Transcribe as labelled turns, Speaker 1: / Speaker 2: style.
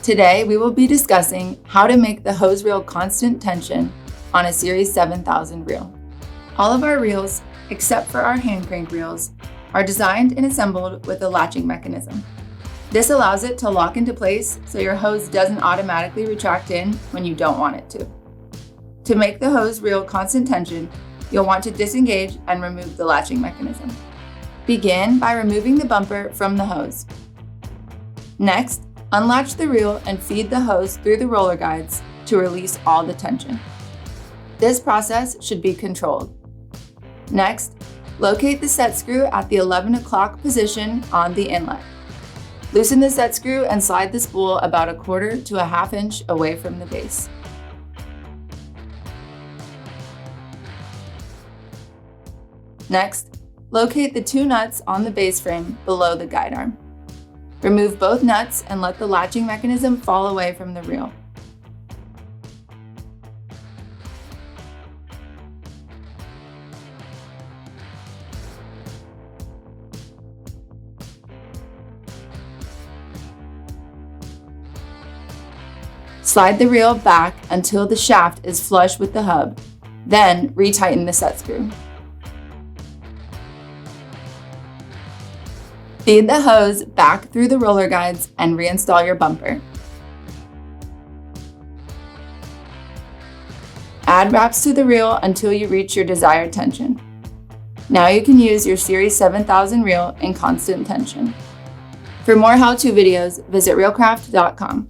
Speaker 1: Today, we will be discussing how to make the hose reel constant tension on a Series 7000 reel. All of our reels, except for our hand crank reels, are designed and assembled with a latching mechanism. This allows it to lock into place so your hose doesn't automatically retract in when you don't want it to. To make the hose reel constant tension, you'll want to disengage and remove the latching mechanism. Begin by removing the bumper from the hose. Next, unlatch the reel and feed the hose through the roller guides to release all the tension. This process should be controlled. Next, locate the set screw at the 11 o'clock position on the inlet. Loosen the set screw and slide the spool about 1/4 to 1/2 inch away from the base. Next, locate the 2 nuts on the base frame below the guide arm. Remove both nuts and let the latching mechanism fall away from the reel. Slide the reel back until the shaft is flush with the hub, then retighten the set screw. Feed the hose back through the roller guides and reinstall your bumper. Add wraps to the reel until you reach your desired tension. Now you can use your Series 7000 reel in constant tension. For more how-to videos, visit Reelcraft.com.